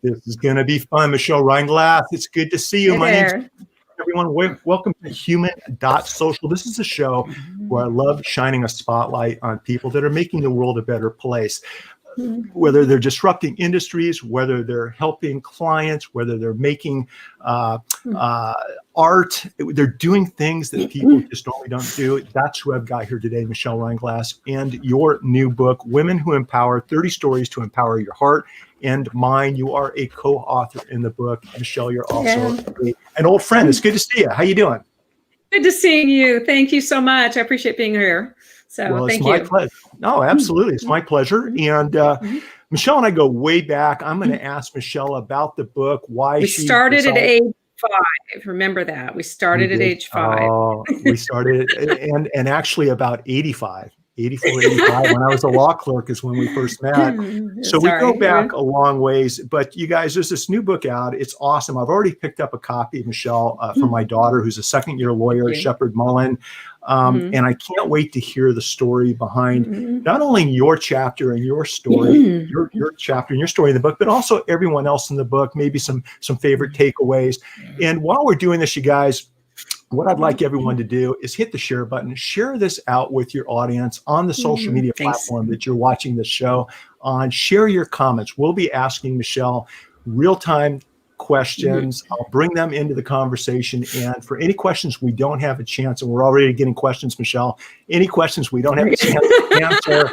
This is going to be fun. Michelle Reinglass, it's good to see you. Hey My there. name's everyone. Welcome to Human.Social. This is a show where I love shining a spotlight on people that are making the world a better place. Whether they're disrupting industries, whether they're helping clients, whether they're making art, they're doing things that people just normally don't do. That's who I've got here today, Michelle Reinglass, and your new book, Women Who Empower, 30 Stories to Empower Your Heart and Mind. You are a co-author in the book. Michelle, you're also an old friend. It's good to see you. How you doing? Good to see you. Thank you so much. I appreciate being here. So it's thank my you. pleasure. No, absolutely. It's my pleasure. And Michelle and I go way back. I'm going to ask Michelle about the book, why We she started at decided- age 5. Remember that. We started at age 5. Oh, we started and actually about 84, 85, when I was a law clerk is when we first met. So we go back a long ways, but you guys, there's this new book out. It's awesome. I've already picked up a copy, Michelle, for my daughter, who's a second-year lawyer, Shepherd Mullen. And I can't wait to hear the story behind not only your chapter and your story, your chapter and your story in the book, but also everyone else in the book, maybe some favorite takeaways. And while we're doing this, you guys, what I'd like everyone to do is hit the share button, share this out with your audience on the social media platform that you're watching this show on. Share your comments. We'll be asking Michelle real-time questions. I'll bring them into the conversation. And for any questions we don't have a chance, and we're already getting questions, Michelle, any questions we don't have a chance to answer,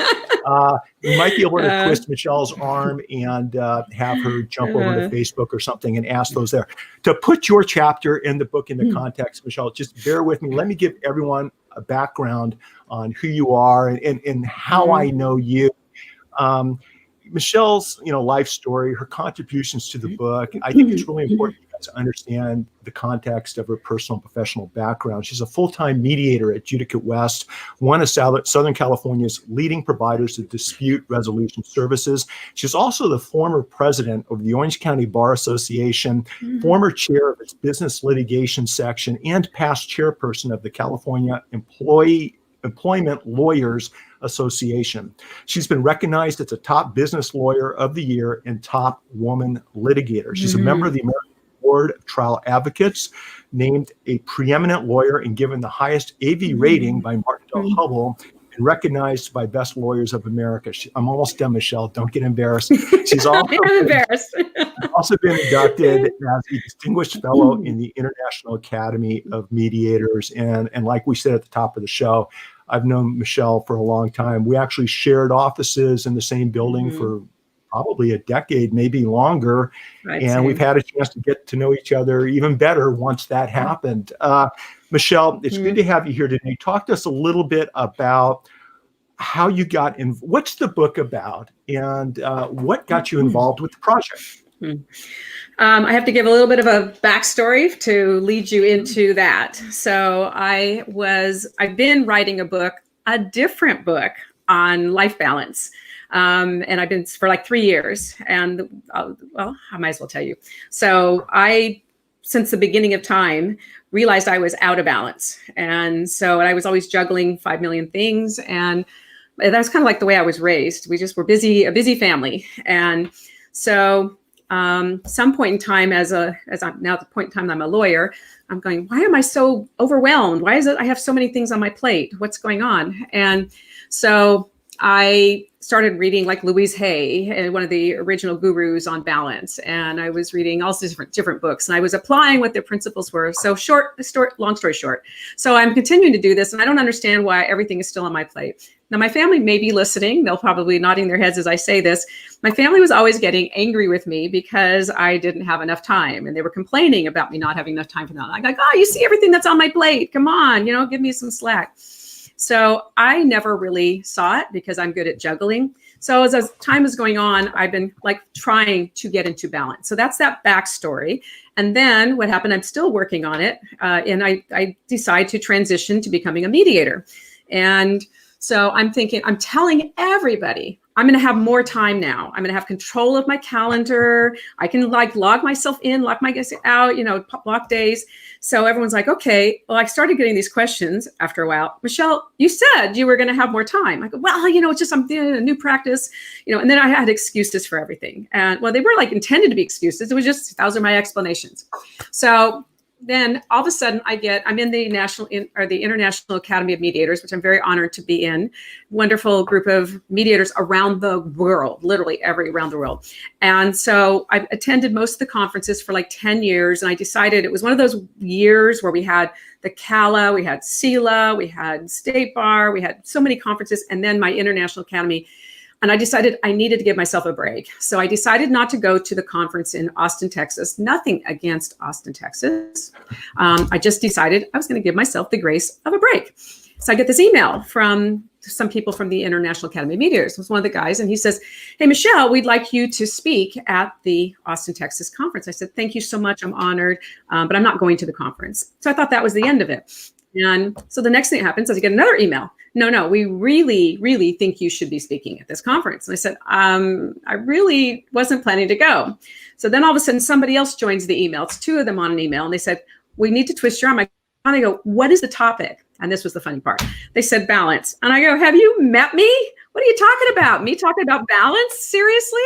we might be able to twist Michelle's arm and have her jump over to Facebook or something and ask those there. To put your chapter in the book in the context, Michelle, just bear with me. Let me give everyone a background on who you are and how I know you. Michelle's, life story, her contributions to the book. I think it's really important you guys to understand the context of her personal and professional background. She's a full-time mediator at Judicate West, one of Southern California's leading providers of dispute resolution services. She's also the former president of the Orange County Bar Association, former chair of its business litigation section, and past chairperson of the California Employment Lawyers Association. She's been recognized as a top business lawyer of the year and top woman litigator. She's a member of the American Board of Trial Advocates, named a preeminent lawyer and given the highest AV rating by Martin Del Hubble, and recognized by Best Lawyers of America. I'm almost done, Michelle. Don't get embarrassed. She's also been inducted as a distinguished fellow in the International Academy of Mediators. And like we said at the top of the show, I've known Michelle for a long time. We actually shared offices in the same building for probably a decade, maybe longer. We've had a chance to get to know each other even better once that happened. Michelle, it's good to have you here today. Talk to us a little bit about how you got in. What's the book about, and what got you involved with the project? I have to give a little bit of a backstory to lead you into that. So I've been writing a different book on life balance. And I've been for like 3 years, and I might as well tell you. So since the beginning of time, realized I was out of balance. And so I was always juggling 5 million things. And that's kind of like the way I was raised. We just were a busy family. And so some point in time, as I'm now at the point in time that I'm a lawyer, I'm going, why am I so overwhelmed? Why is it I have so many things on my plate? What's going on? And so I started reading like Louise Hay, one of the original gurus on balance. And I was reading all different books, and I was applying what their principles were. So long story short. So I'm continuing to do this, and I don't understand why everything is still on my plate. Now, my family may be listening. They'll probably nodding their heads as I say this. My family was always getting angry with me because I didn't have enough time, and they were complaining about me not having enough time for them. I'm like, you see everything that's on my plate. Come on, give me some slack. So I never really saw it because I'm good at juggling. So as time is going on, I've been like trying to get into balance. So that's that backstory. And then what happened, I'm still working on it. And I decide to transition to becoming a mediator. And So I'm thinking, I'm telling everybody, I'm going to have more time now. I'm going to have control of my calendar. I can like log myself in, log my guests out, block days. So everyone's like, okay. Well, I started getting these questions after a while. Michelle, you said you were going to have more time. I go, well, it's just I'm doing a new practice, and then I had excuses for everything. And well, they were like intended to be excuses. It was just, those are my explanations. So then all of a sudden I'm in the the International Academy of Mediators, which I'm very honored to be in. Wonderful group of mediators around the world, literally around the world. And so I've attended most of the conferences for like 10 years. And I decided it was one of those years where we had the CALA, we had CELA, we had State Bar, we had so many conferences, and then my International Academy. And I decided I needed to give myself a break. So I decided not to go to the conference in Austin, Texas. Nothing against Austin, Texas. I just decided I was going to give myself the grace of a break. So I get this email from some people from the International Academy of Mediators. It was one of the guys, and he says, hey, Michelle, we'd like you to speak at the Austin, Texas conference. I said, thank you so much. I'm honored, but I'm not going to the conference. So I thought that was the end of it. And so the next thing that happens is I get another email. No, we really, really think you should be speaking at this conference. And I said, I really wasn't planning to go. So then all of a sudden somebody else joins the email. It's two of them on an email. And they said, we need to twist your arm. I go, what is the topic? And this was the funny part. They said balance. And I go, have you met me? What are you talking about? Me talking about balance? Seriously?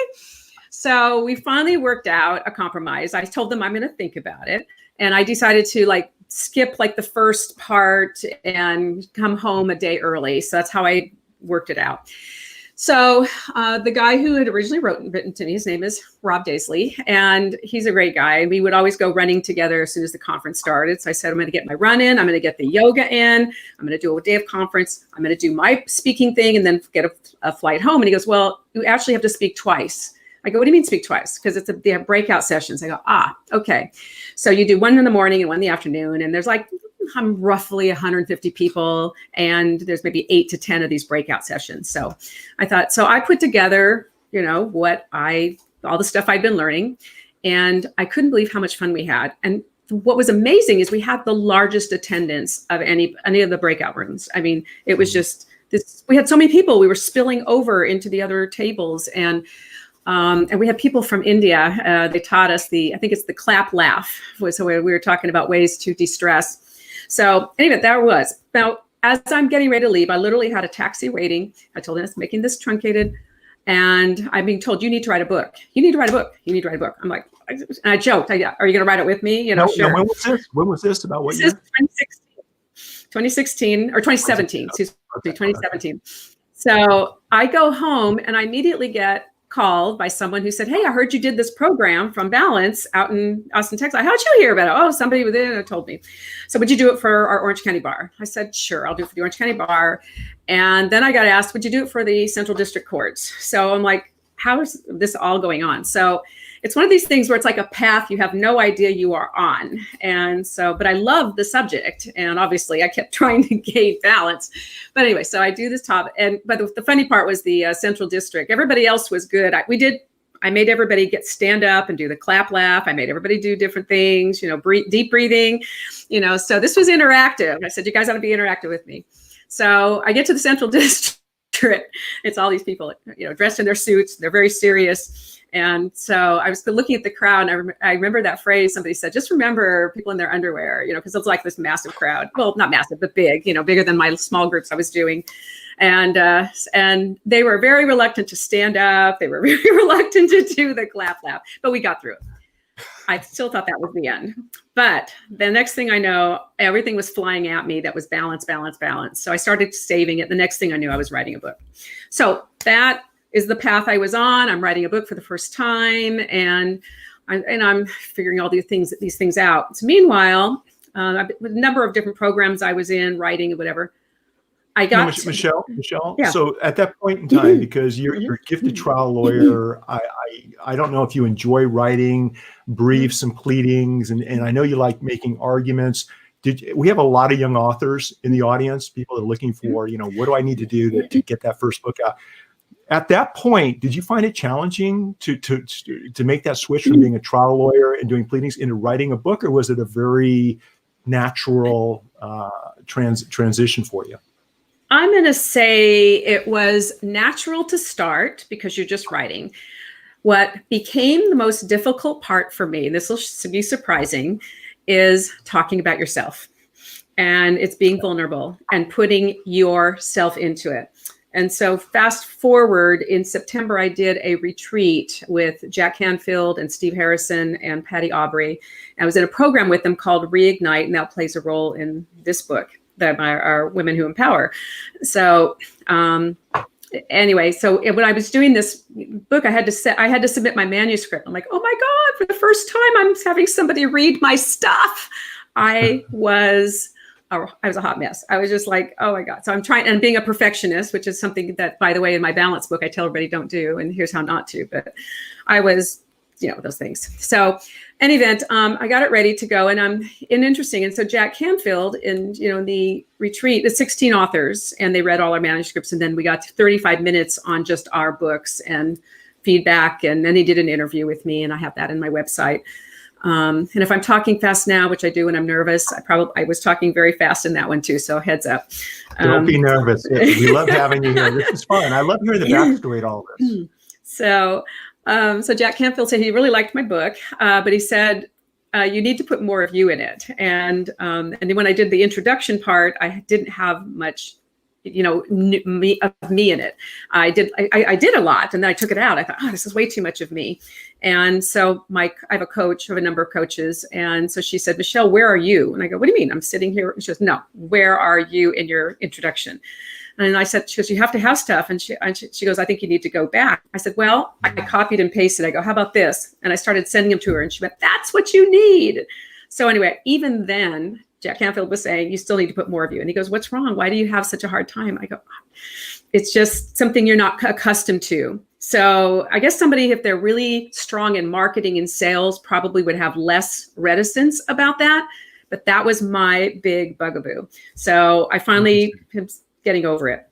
So we finally worked out a compromise. I told them I'm going to think about it. And I decided to skip the first part and come home a day early. So that's how I worked it out. So the guy who had originally written to me, his name is Rob Daisley, and he's a great guy. We would always go running together as soon as the conference started. So I said, I'm going to get my run in. I'm going to get the yoga in. I'm going to do a day of conference. I'm going to do my speaking thing and then get a flight home. And he goes, well, you actually have to speak twice. I go, what do you mean speak twice? Because they have breakout sessions. I go, okay. So you do one in the morning and one in the afternoon. And there's roughly 150 people. And there's maybe 8 to 10 of these breakout sessions. So I thought, so I put together, all the stuff I'd been learning. And I couldn't believe how much fun we had. And what was amazing is we had the largest attendance of any of the breakout rooms. I mean, it was just this, we had so many people, we were spilling over into the other tables. And we had people from India. They taught us I think it's the clap laugh. So we were talking about ways to de-stress. So anyway, that was. Now, as I'm getting ready to leave, I literally had a taxi waiting. I told him it's making this truncated. And I'm being told, you need to write a book. You need to write a book. You need to write a book. I'm like, and I joked, are you going to write it with me? Sure. No, when was this? About what year? 2016 or 2017. Excuse me, 2017. So I go home and I immediately get called by someone who said, hey, I heard you did this program from Balance out in Austin, Texas. How'd you hear about it? Oh, somebody within it told me. So would you do it for our Orange County bar? I said, sure, I'll do it for the Orange County bar. And then I got asked, would you do it for the Central District Courts? So I'm like, how is this all going on? So it's one of these things where it's like a path you have no idea you are on. And so, but I love the subject. And obviously I kept trying to gain balance. But anyway, so I do this topic. But the funny part was the Central District. Everybody else was good. I made everybody stand up and do the clap laugh. I made everybody do different things, deep breathing, so this was interactive. I said, you guys ought to be interactive with me. So I get to the Central District. It's all these people, dressed in their suits. They're very serious. And so I was looking at the crowd, and I remember that phrase somebody said, just remember people in their underwear, because it's like this massive crowd. Well, not massive, but big, bigger than my small groups I was doing. And they were very reluctant to stand up. They were very reluctant to do the clap laugh, but we got through it. I still thought that was the end. But the next thing I know, everything was flying at me that was balance, balance, balance. So I started saving it. The next thing I knew, I was writing a book. So that is the path I was on. I'm writing a book for the first time, and I'm figuring all these things out. So meanwhile, a number of different programs I was in, writing and whatever. I got Michelle. Yeah. So at that point in time, because you're a gifted trial lawyer, I don't know if you enjoy writing briefs and pleadings, and I know you like making arguments. We have a lot of young authors in the audience, people that are looking for, what do I need to do to get that first book out? At that point, did you find it challenging to make that switch from being a trial lawyer and doing pleadings into writing a book, or was it a very natural transition for you? I'm going to say it was natural to start because you're just writing. What became the most difficult part for me, and this will be surprising, is talking about yourself. And it's being vulnerable and putting yourself into it. And so fast forward, in September, I did a retreat with Jack Canfield and Steve Harrison and Patty Aubrey. I was in a program with them called Reignite, and that plays a role in this book that are Women Who Empower. So anyway, so when I was doing this book, I had to submit my manuscript. I'm like, oh my God, for the first time, I'm having somebody read my stuff. I was a hot mess. I was just like, oh my God. So I'm trying, and being a perfectionist, which is something that, by the way, in my balance book, I tell everybody don't do, and here's how not to, but I was, those things. So any event, I got it ready to go, and interesting. And so Jack Canfield in the retreat, the 16 authors, and they read all our manuscripts. And then we got 35 minutes on just our books and feedback. And then he did an interview with me, and I have that in my website. And if I'm talking fast now, which I do when I'm nervous, I was talking very fast in that one too. So heads up. Don't be nervous. We love having you here. This is fun. I love hearing the backstory to all this. So Jack Canfield said he really liked my book, but he said, you need to put more of you in it. And then when I did the introduction part, I didn't have much me in it. I did a lot, and then I took it out. I thought, oh, this is way too much of me. And so I have a number of coaches. And so she said, Michelle, where are you? And I go, what do you mean? I'm sitting here. She goes, no, where are you in your introduction? And I said, she goes, you have to have stuff. And she goes, I think you need to go back. I said, well, I copied and pasted. I go, how about this? And I started sending them to her, and she went, that's what you need. So anyway, even then, Jack Canfield was saying, you still need to put more of you. And he goes, what's wrong? Why do you have such a hard time? I go, it's just something you're not accustomed to. So I guess somebody, if they're really strong in marketing and sales, probably would have less reticence about that. But that was my big bugaboo. So I finally am getting over it.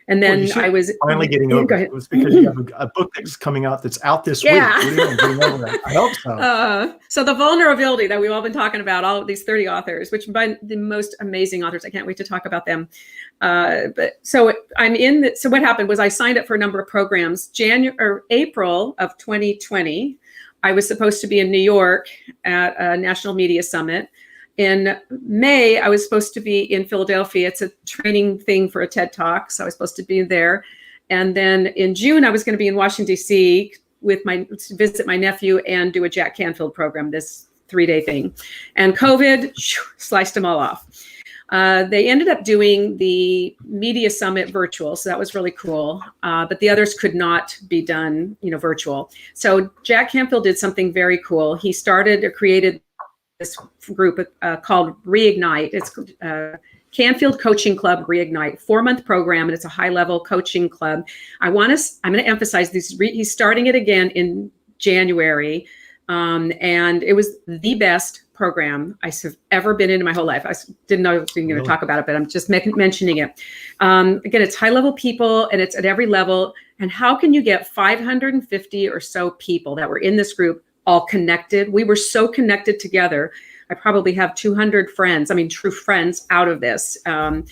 And then I was finally getting over it. It was because you have a book that's coming out that's out this week. I hope so. So the vulnerability that we've all been talking about, all of these 30 authors, which by the most amazing authors, I can't wait to talk about them. So what happened was I signed up for a number of programs. April of 2020, I was supposed to be in New York at a National Media Summit. In May, I was supposed to be in Philadelphia. It's a training thing for a TED Talk, so I was supposed to be there. And then in June, I was going to be in Washington, D.C. to visit my nephew and do a Jack Canfield program, this 3-day thing. And COVID sliced them all off. They ended up doing the Media Summit virtual, so that was really cool. But the others could not be done, virtual. So Jack Canfield did something very cool. He created this group called Reignite. It's Canfield Coaching Club Reignite, 4-month program, and it's a high-level coaching club. I'm going to emphasize this. He's starting it again in January, and it was the best program I've ever been in my whole life. I didn't know I was going to talk about it, but I'm just mentioning it. Again, it's high-level people, and it's at every level. And how can you get 550 or so people that were in this group all connected? We were so connected together. I probably have 200 friends, true friends out of this. And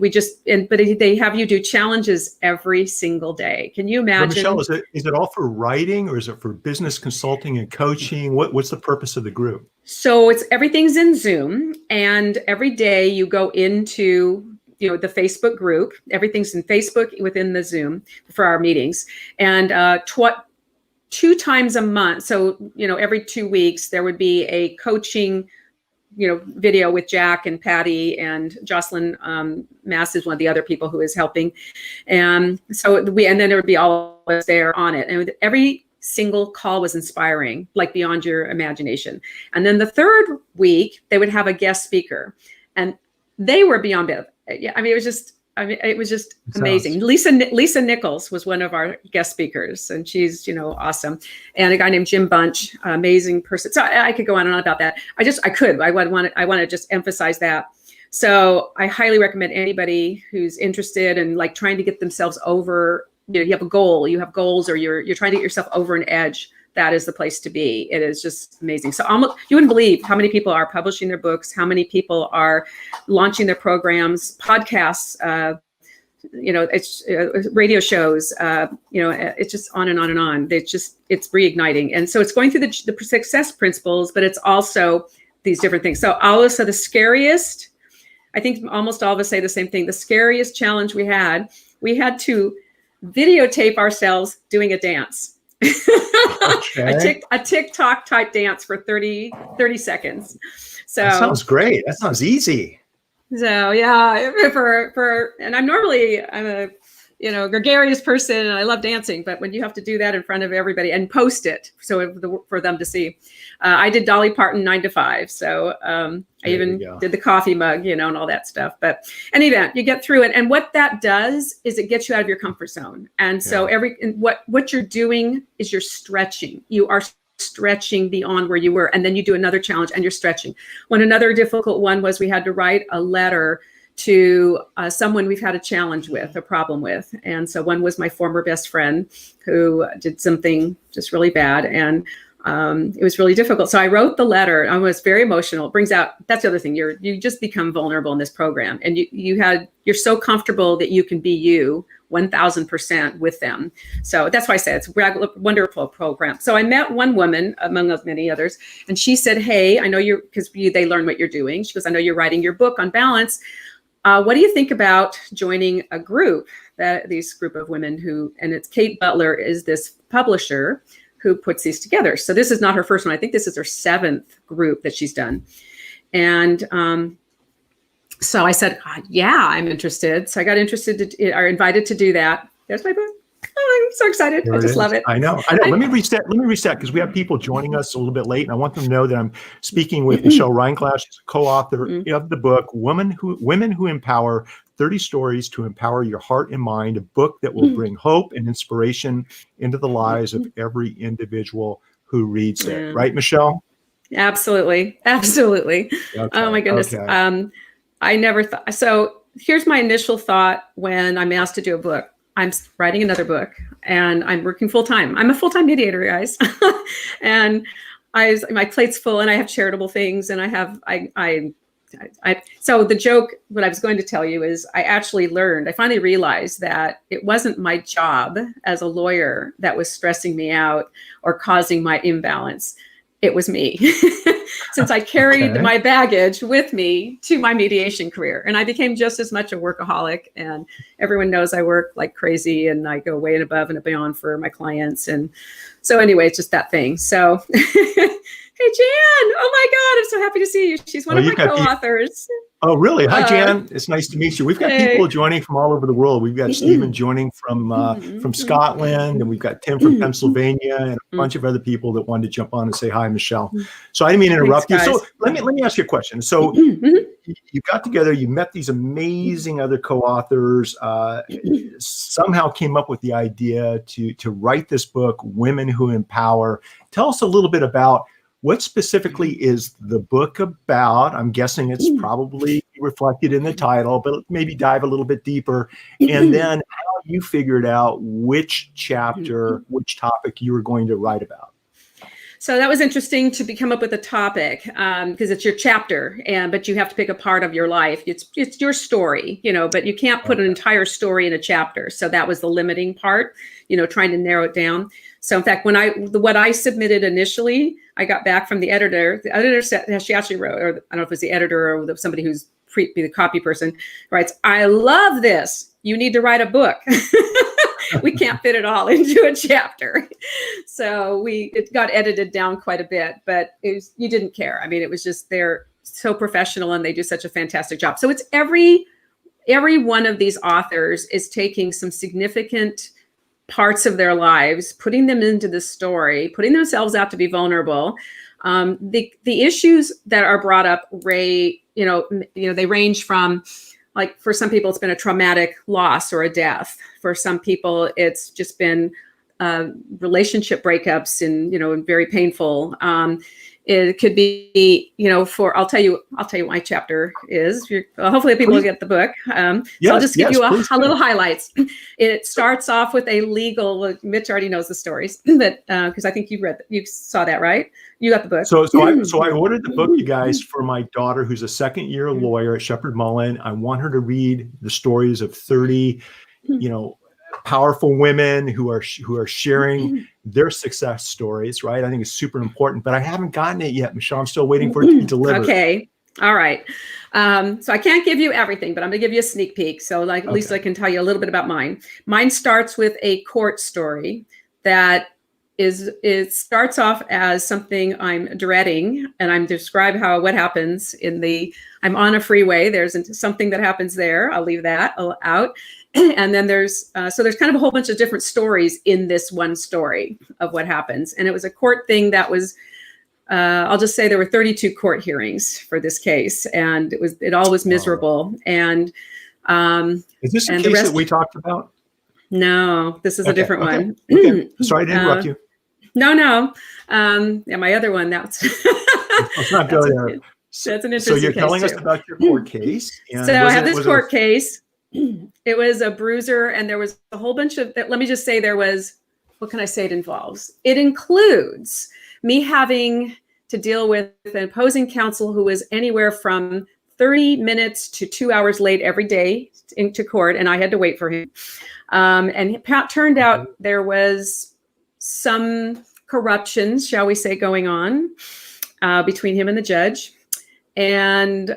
but they have you do challenges every single day. Can you imagine? Michelle, is it all for writing, or is it for business consulting and coaching? What's the purpose of the group? So everything's in Zoom, and every day you go into the Facebook group. Everything's in Facebook within the Zoom for our meetings. And 2 times a month. So, every 2 weeks, there would be a coaching, video with Jack and Patty, and Jocelyn Mass is one of the other people who is helping. And so and then there would be all of us there on it. And every single call was inspiring, like beyond your imagination. And then the 3rd week, they would have a guest speaker, and they were beyond it. It was just amazing. Lisa Nichols was one of our guest speakers, and she's, awesome. And a guy named Jim Bunch, amazing person. So I could go on and on about that. I want to just emphasize that. So I highly recommend anybody who's interested in trying to get themselves over, you have a goal, you have goals, or you're trying to get yourself over an edge. that is the place to be. It is just amazing. So almost, you wouldn't believe how many people are publishing their books, how many people are launching their programs, podcasts, it's radio shows, it's just on and on and on. It's reigniting. And so it's going through the success principles, but it's also these different things. So also the scariest, I think almost all of us say the same thing. The scariest challenge we had to videotape ourselves doing a dance. Okay. a TikTok type dance for 30 seconds. So that sounds great. That sounds easy. So yeah, and I'm a gregarious person and I love dancing, but when you have to do that in front of everybody and post it for them to see, I did Dolly Parton 9 to 5. So I even did the coffee mug, and all that stuff. But in any event, you get through it. And what that does is it gets you out of your comfort zone. And so what you're doing is you're stretching. You are stretching beyond where you were. And then you do another challenge and you're stretching. Another difficult one was we had to write a letter to someone we've had a challenge with, a problem with. And so one was my former best friend who did something just really bad. And it was really difficult. So I wrote the letter. I was very emotional. It brings out, that's the other thing. You just become vulnerable in this program. And you're so comfortable that you can be you 1000% with them. So that's why I say it's a wonderful program. So I met one woman among many others, and she said, "Hey, I know because they learn what you're doing." She goes, "I know you're writing your book on balance. What do you think about joining a group, these group of women and it's Kate Butler is this publisher who puts these together." So this is not her first one. I think this is her 7th group that she's done. And so I said, yeah, I'm interested. So I got invited to do that. There's my book. Oh, I'm so excited. I just love it. I know. Let me reset because we have people joining us a little bit late, and I want them to know that I'm speaking with Michelle Reinglass. She's a co-author of the book, Women Who Empower, 30 Stories to Empower Your Heart and Mind, a book that will bring hope and inspiration into the lives of every individual who reads it. Right, Michelle? Absolutely. Okay. Oh my goodness. Okay. I never thought. So here's my initial thought when I'm asked to do a book. I'm writing another book and I'm working full time. I'm a full time mediator, guys. And my plate's full and I have charitable things and so the joke, what I was going to tell you is I finally realized that it wasn't my job as a lawyer that was stressing me out or causing my imbalance. It was me. Since I carried my baggage with me to my mediation career. And I became just as much a workaholic. And everyone knows I work like crazy and I go way and above and beyond for my clients. And so anyway, it's just that thing. So, hey, Jan. Oh my God, I'm so happy to see you. She's one of my co-authors. Oh, really? Hi, Jan. It's nice to meet you. We've got people joining from all over the world. We've got Stephen joining from Scotland, and we've got Tim from Pennsylvania, and a bunch of other people that wanted to jump on and say hi, Michelle. So I didn't mean to interrupt you. So let me ask you a question. So you got together, you met these amazing other co-authors, somehow came up with the idea to write this book, Women Who Empower. Tell us a little bit about what specifically is the book about. I'm guessing it's probably reflected in the title, but maybe dive a little bit deeper. And then how you figured out which chapter, which topic you were going to write about. So that was interesting to come up with a topic because it's your chapter, but you have to pick a part of your life. It's your story, but you can't put an entire story in a chapter. So that was the limiting part, trying to narrow it down. So in fact, what I submitted initially, I got back from the editor. The editor said, she actually wrote, or I don't know if it was the editor or somebody who's the copy person, writes, "I love this. You need to write a book." We can't fit it all into a chapter. So it got edited down quite a bit, but you didn't care. I mean, it was just, they're so professional and they do such a fantastic job. So it's every one of these authors is taking some significant parts of their lives, putting them into the story, putting themselves out to be vulnerable. The issues that are brought up, they range from, like, for some people, it's been a traumatic loss or a death. For some people, it's just been relationship breakups and very painful. It could be, I'll tell you what my chapter is. Hopefully people will get the book. So I'll just give you a little highlights. It starts off with a legal, Mitch already knows the stories, but because I think you saw that, right? You got the book. So I ordered the book, you guys, for my daughter, who's a second-year lawyer at Shepherd Mullen. I want her to read the stories of 30, powerful women who are sharing their success stories, right? I think it's super important, but I haven't gotten it yet, Michelle. I'm still waiting for it to be delivered. Okay. All right. So I can't give you everything, but I'm going to give you a sneak peek. So at least I can tell you a little bit about mine. Mine starts with a court story that it starts off as something I'm dreading, and I'm describe what happens I'm on a freeway. There's something that happens there. I'll leave that out. And then there's kind of a whole bunch of different stories in this one story of what happens. And it was a court thing that was, I'll just say there were 32 court hearings for this case, and it all was miserable. And is this a case that we talked about? No, this is a different one. Okay. Sorry to interrupt you. No. My other one, that's let's not go there. That's an interesting case. So you're telling us about your court case. So I have this court case. It was a bruiser, and there was a whole bunch of, let me just say what can I say it involves? It includes me having to deal with an opposing counsel who was anywhere from 30 minutes to 2 hours late every day into court, and I had to wait for him. And it turned out there was some corruption, shall we say, going on between him and the judge. And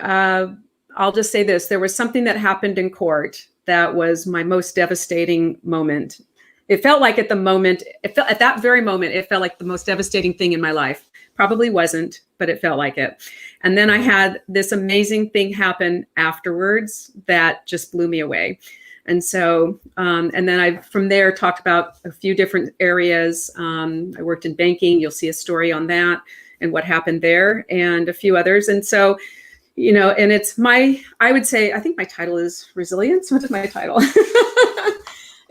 I'll just say this, there was something that happened in court that was my most devastating moment. It felt like at that very moment, it felt like the most devastating thing in my life. Probably wasn't, but it felt like it. And then I had this amazing thing happen afterwards that just blew me away. And so, and then I, from there, talked about a few different areas. I worked in banking. You'll see a story on that and what happened there, and a few others. And so, and it's I would say, I think my title is Resilience. What is my title?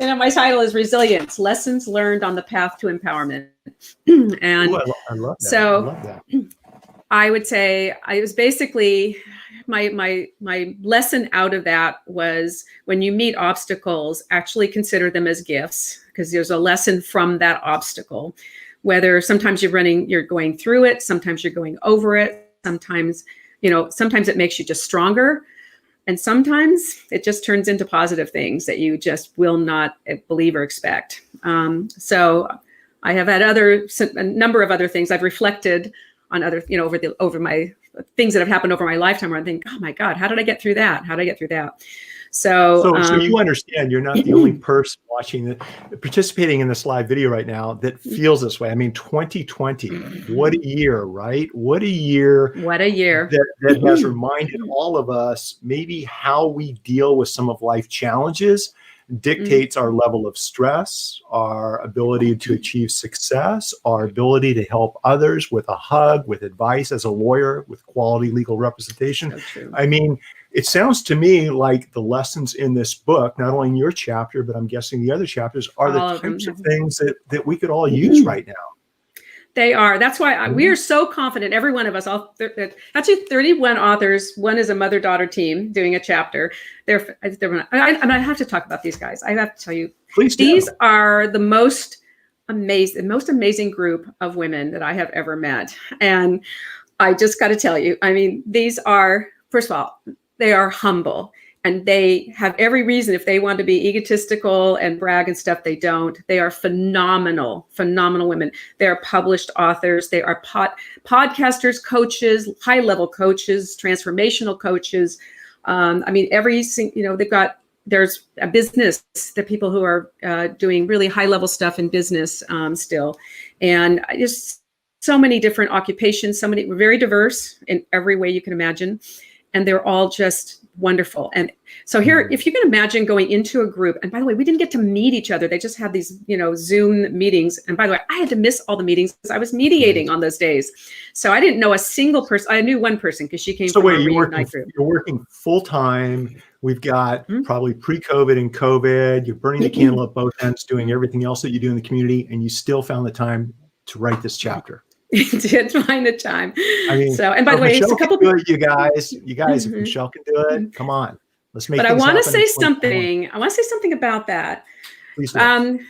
And my title is Resilience, Lessons Learned on the Path to Empowerment. And I love that. So I would say I was basically, my lesson out of that was, when you meet obstacles, actually consider them as gifts, because there's a lesson from that obstacle. Whether sometimes you're going through it, sometimes you're going over it, sometimes it makes you just stronger. And sometimes it just turns into positive things that you just will not believe or expect. So I have had a number of other things. I've reflected on other, over my things that have happened over my lifetime, where I think, oh my God, how did I get through that? How did I get through that? So you understand you're not the only person participating in this live video right now that feels this way. I mean, 2020, what a year, right? What a year. What a year. That has reminded all of us maybe how we deal with some of life challenges dictates our level of stress, our ability to achieve success, our ability to help others with a hug, with advice as a lawyer, with quality legal representation. So true. I mean, it sounds to me like the lessons in this book, not only in your chapter, but I'm guessing the other chapters, are the types of things that we could all use right now. They are. That's why we are so confident, every one of us, actually 31 authors. One is a mother-daughter team doing a chapter. I have to talk about these guys. I have to tell you, please do. These are the most amazing group of women that I have ever met. And I just got to tell you, I mean, these are, first of all, they are humble, and they have every reason, if they want to be egotistical and brag and stuff, they don't. They are phenomenal women. They are published authors. They are podcasters, coaches, high-level coaches, transformational coaches. I mean, there's a business, the people who are doing really high-level stuff in business still. And just so many different occupations, we're very diverse in every way you can imagine. And they're all just wonderful. And so here, if you can imagine going into a group, and by the way, we didn't get to meet each other. They just had these, Zoom meetings. And by the way, I had to miss all the meetings because I was mediating on those days. So I didn't know a single person. I knew one person because she came from our Reignite group. You're working full time. We've got probably pre-COVID and COVID. You're burning the candle at both ends, doing everything else that you do in the community. And you still found the time to write this chapter. It did find a chime. I mean, So, and by the way, it's Michelle a couple. can do it, you guys. If Mhm. Michelle can do it, come on. Let's make But I things want to happen say in 2021. something. I want to say something about that. Please do.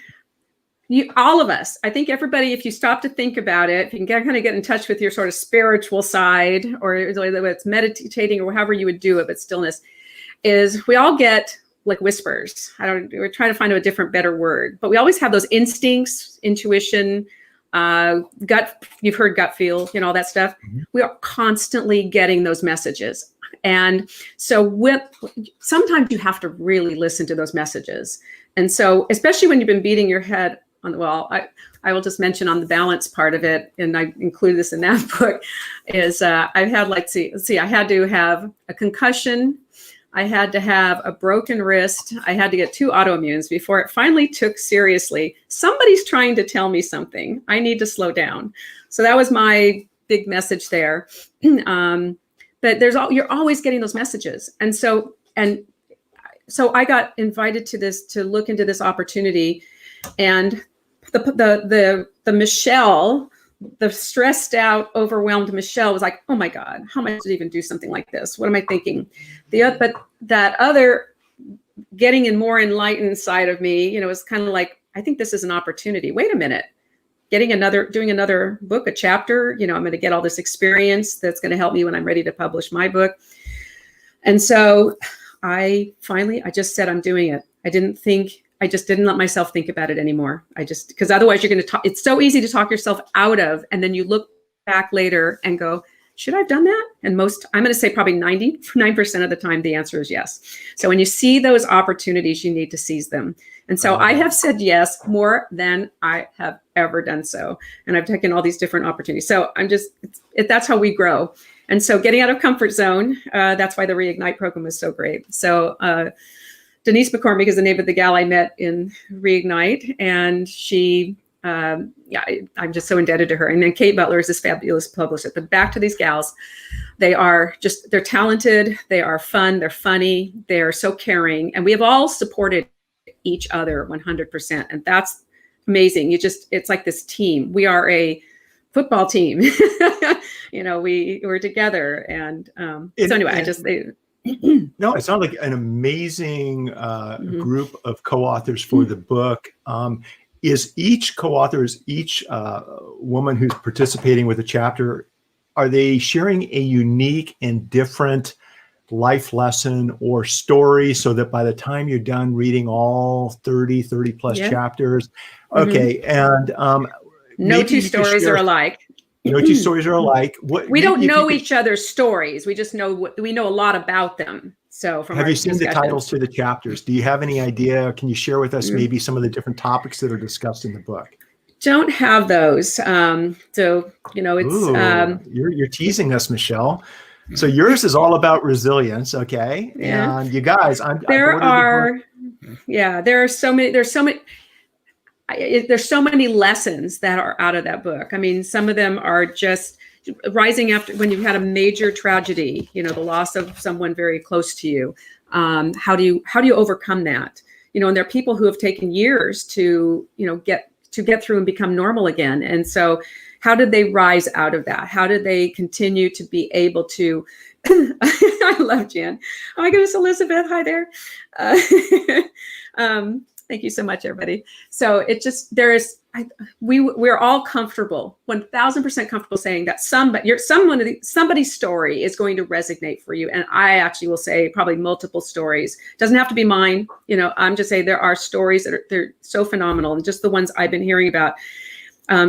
All of us, I think everybody, if you stop to think about it, if you can kind of get in touch with your sort of spiritual side, or whether it's meditating or however you would do it, but stillness, is we all get like whispers. We're trying to find a different, better word, but we always have those instincts, intuition, gut. You've heard gut feel, all that stuff. Mhm. We are constantly getting those messages. And so sometimes you have to really listen to those messages. And so, especially when you've been beating your head on the wall, I will just mention on the balance part of it, and I included this in that book, is I've had I had to have a concussion. I had to have a broken wrist. I had to get 2 autoimmunes before it finally took seriously. Somebody's trying to tell me something. I need to slow down. So that was my big message there. But you're always getting those messages. And so I got invited to look into this opportunity, and the Michelle, the stressed out, overwhelmed Michelle was like, oh my God, how am I to even do something like this? What am I thinking? But that other getting in more enlightened side of me, was kind of like, I think this is an opportunity. Wait a minute. Doing another book, a chapter, I'm going to get all this experience that's going to help me when I'm ready to publish my book. And so I just said, I'm doing it. I just didn't let myself think about it anymore. Because otherwise you're going to talk. It's so easy to talk yourself out of, and then you look back later and go, should I have done that? And I'm going to say probably 99% of the time, the answer is yes. So when you see those opportunities, you need to seize them. And so I have said yes more than I have ever done so. And I've taken all these different opportunities. So that's how we grow. And so getting out of comfort zone, that's why the Reignite program was so great. So Denise McCormick is the name of the gal I met in Reignite. And she, I'm just so indebted to her. And then Kate Butler is this fabulous publisher. But back to these gals, they're talented, they are fun, they're funny, they're so caring. And we have all supported each other 100%. And that's amazing. It's like this team. We are a football team. We're together. And no, it sounds like an amazing group of co-authors for the book. Is each co-author, each woman who's participating with a chapter, are they sharing a unique and different life lesson or story, so that by the time you're done reading all 30 plus chapters, okay, and no two stories are alike. No two stories are alike. We don't know each other's stories. We just know we know a lot about them. So have you seen the titles to the chapters? Do you have any idea? Can you share with us maybe some of the different topics that are discussed in the book? Don't have those. So it's you're teasing us, Michelle. So yours is all about resilience, okay? Yeah. And you guys, there are so many lessons that are out of that book. I mean, some of them are just rising after when you've had a major tragedy, the loss of someone very close to you. How do you overcome that? And there are people who have taken years to get through and become normal again. And so how did they rise out of that? How did they continue to be able to, I love Jan. Oh my goodness, Elizabeth, hi there. Thank you so much, everybody. So we're all comfortable, 1000% comfortable saying that somebody's story is going to resonate for you. And I actually will say probably multiple stories. Doesn't have to be mine. I'm just saying there are stories they're so phenomenal, and just the ones I've been hearing about.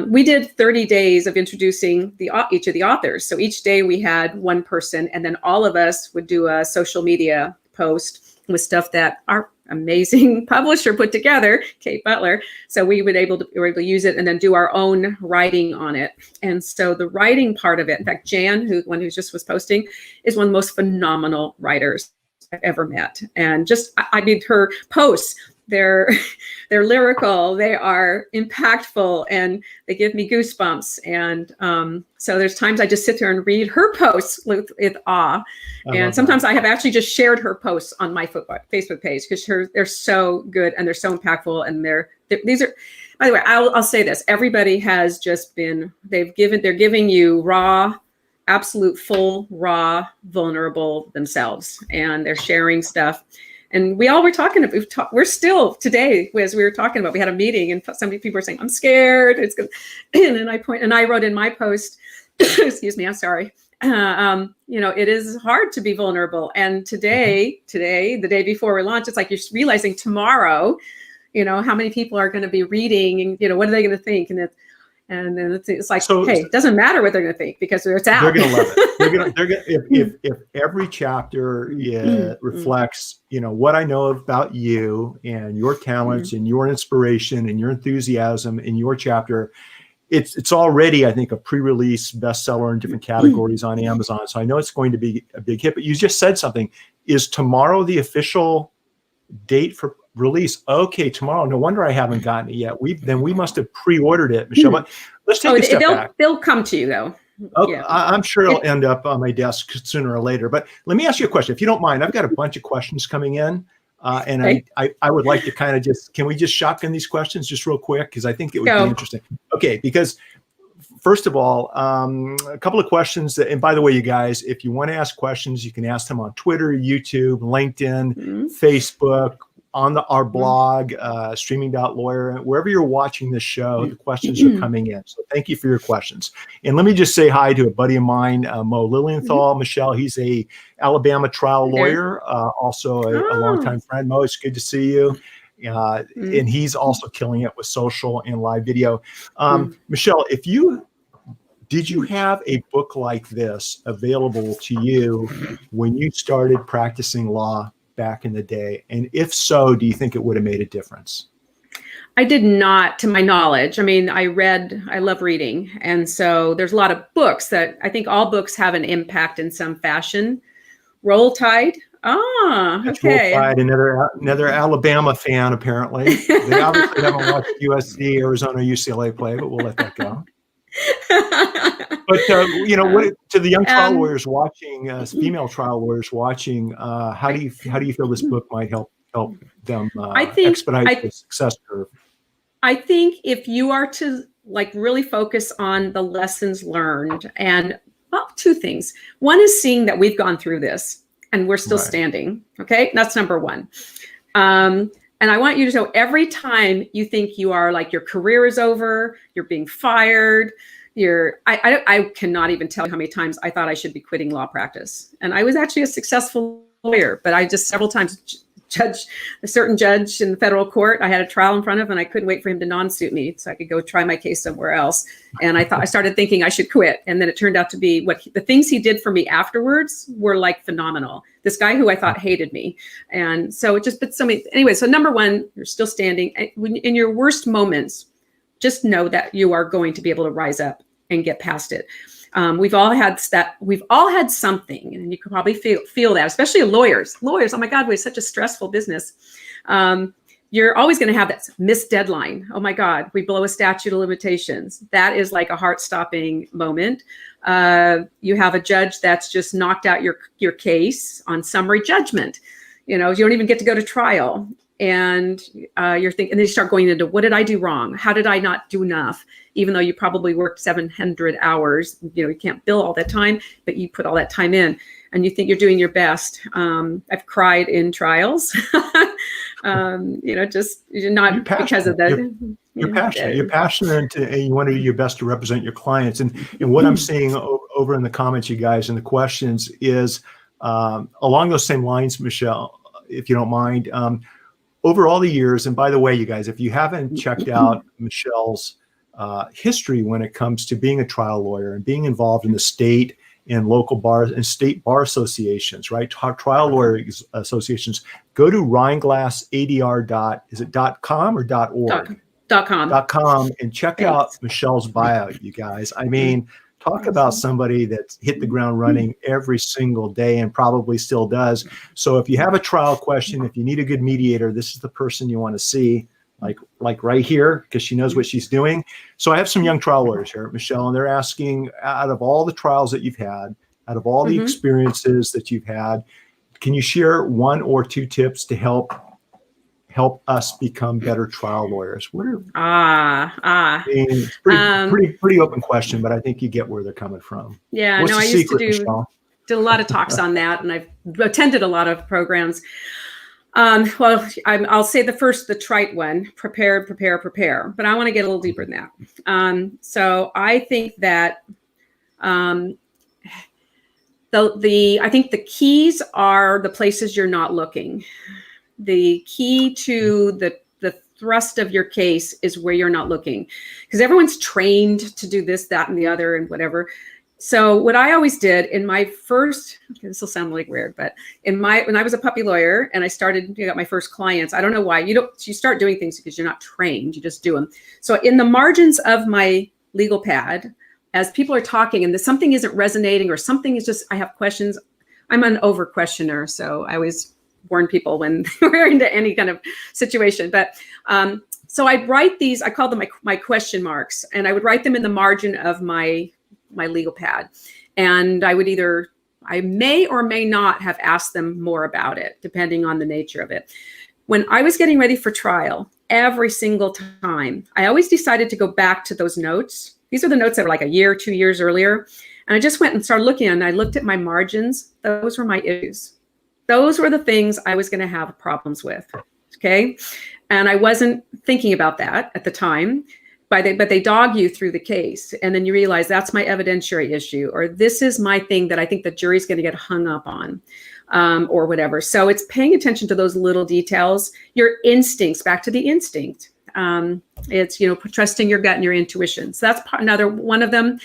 We did 30 days of introducing each of the authors. So each day we had one person, and then all of us would do a social media post with stuff that our amazing publisher put together, Kate Butler. So we were able to use it and then do our own writing on it. And so the writing part of it, in fact, Jan, who just was posting, is one of the most phenomenal writers I've ever met. And her posts, they're lyrical, they are impactful, and they give me goosebumps. And so there's times I just sit there and read her posts with awe. And sometimes I have actually just shared her posts on my Facebook page because they're so good and they're so impactful. And By the way, I'll say this. Everybody has just been, they're giving you raw, absolute, full, raw, vulnerable themselves. And they're sharing stuff. And we all were talking, we're still today, as we were talking about, we had a meeting and some people were saying, I'm scared. It's good. And I wrote in my post, excuse me, I'm sorry. It is hard to be vulnerable. And today, the day before we launch, it's like you're realizing tomorrow, how many people are going to be reading and, what are they going to think? And then it's like, hey, it doesn't matter what they're going to think because it's out. They're going to love it. They're going if every chapter reflects, what I know about you and your talents and your inspiration and your enthusiasm in your chapter, it's already, I think, a pre-release bestseller in different categories on Amazon. So I know it's going to be a big hit. But you just said something. Is tomorrow the official date for release? Okay, tomorrow. No wonder I haven't gotten it yet. We must have pre-ordered it, Michelle. But let's take a step back. They'll come to you though. Okay, yeah. I'm sure it'll end up on my desk sooner or later. But let me ask you a question, if you don't mind. I've got a bunch of questions coming in. And okay. I would like to kind of can we just shotgun these questions just real quick? Because I think it would be interesting. Okay, because first of all, a couple of questions and by the way, you guys, if you want to ask questions, you can ask them on Twitter, YouTube, LinkedIn, Facebook, on our blog, streaming.lawyer, wherever you're watching this show, the questions are coming in. So thank you for your questions. And let me just say hi to a buddy of mine, Mo Lilienthal. Michelle, he's a Alabama trial lawyer, also a longtime friend. Mo, it's good to see you. And he's also killing it with social and live video. Michelle, did you have a book like this available to you when you started practicing law back in the day? And if so, do you think it would have made a difference? I did not, to my knowledge. I mean, I love reading. And so there's a lot of books that I think all books have an impact in some fashion. Roll Tide. Okay. Roll Tide, another Alabama fan, apparently. They obviously haven't watched USC, Arizona, UCLA play, but we'll let that go. But to the young trial lawyers watching, female trial lawyers watching, how do you feel this book might help them expedite the success curve? I think if you are to really focus on the lessons learned, and two things. One is seeing that we've gone through this and we're still standing. Okay, that's number one. And I want you to know every time you think you are your career is over, you're being fired. I cannot even tell you how many times I thought I should be quitting law practice. And I was actually a successful lawyer, but I just several times a certain judge in the federal court, I had a trial in front of, and I couldn't wait for him to non-suit me so I could go try my case somewhere else. And I started thinking I should quit. And then it turned out to be the things he did for me afterwards were phenomenal. This guy who I thought hated me. And so anyway, so number one, you're still standing. In your worst moments, just know that you are going to be able to rise up and get past it. We've all had something, and you could probably feel that, especially lawyers. Oh my God, we're such a stressful business. You're always going to have that missed deadline. Oh my God, we blow a statute of limitations. That is like a heart-stopping moment. You have a judge that's just knocked out your case on summary judgment. You don't even get to go to trial. And you're thinking, and then you start going into, what did I do wrong? How did I not do enough? Even though you probably worked 700 hours, you can't bill all that time, but you put all that time in and you think you're doing your best. I've cried in trials, just not because of that. You're passionate. You're passionate, and you want to do your best to represent your clients. And what I'm seeing over in the comments, you guys, and the questions is along those same lines, Michelle, if you don't mind. Over all the years, and by the way, you guys, if you haven't checked out Michelle's history when it comes to being a trial lawyer and being involved in the state and local bars and state bar associations, right? Trial lawyer associations, go to reinglassadr. Is it .com or .org? .com and check out Michelle's bio, you guys. I mean, talk about somebody that's hit the ground running every single day and probably still does. So if you have a trial question, if you need a good mediator, this is the person you want to see, like right here, because she knows what she's doing. So I have some young trial lawyers here, Michelle, and they're asking, out of all the trials that you've had, out of all the experiences that you've had, can you share one or two tips to help help us become better trial lawyers? What are Ah. I mean, it's pretty open question, but I think you get where they're coming from. Yeah. What's No, the I used secret, to Michelle? did a lot of talks on that, and I've attended a lot of programs. Well, I'll say the trite one: prepare, prepare, prepare. But I want to get a little deeper than that. So I think that I think the keys are the places you're not looking. The key to the thrust of your case is where you're not looking, because everyone's trained to do this, that, and the other, and whatever. So what I always did in my first, this will sound like weird, but when I was a puppy lawyer and I got my first clients, I don't know why you start doing things because you're not trained, you just do them. So in the margins of my legal pad, as people are talking and something isn't resonating or something is just, I have questions, I'm an over questioner. So I always warn people when we're into any kind of situation, but so I'd write these, I call them my question marks, and I would write them in the margin of my legal pad. And I may or may not have asked them more about it, depending on the nature of it. When I was getting ready for trial, every single time, I always decided to go back to those notes. These are the notes that were like a year, 2 years earlier. And I just went and started looking, and I looked at my margins. Those were my issues. Those were the things I was going to have problems with. Okay. And I wasn't thinking about that at the time. But they dog you through the case. And then you realize that's my evidentiary issue, or this is my thing that I think the jury's going to get hung up on, or whatever. So it's paying attention to those little details, your instincts, back to the instinct. It's, trusting your gut and your intuition. So that's another one of them.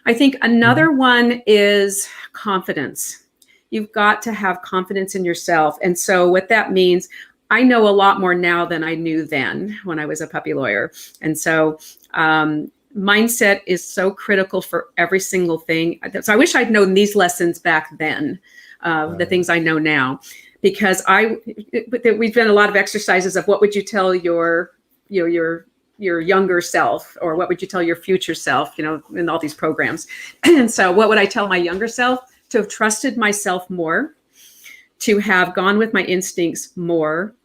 I think another one is confidence. You've got to have confidence in yourself. And so what that means, I know a lot more now than I knew then when I was a puppy lawyer. And so mindset is so critical for every single thing. So I wish I'd known these lessons back then, the things I know now, because we've done a lot of exercises of what would you tell your younger self, or what would you tell your future self, in all these programs. And so what would I tell my younger self? To have trusted myself more, to have gone with my instincts more,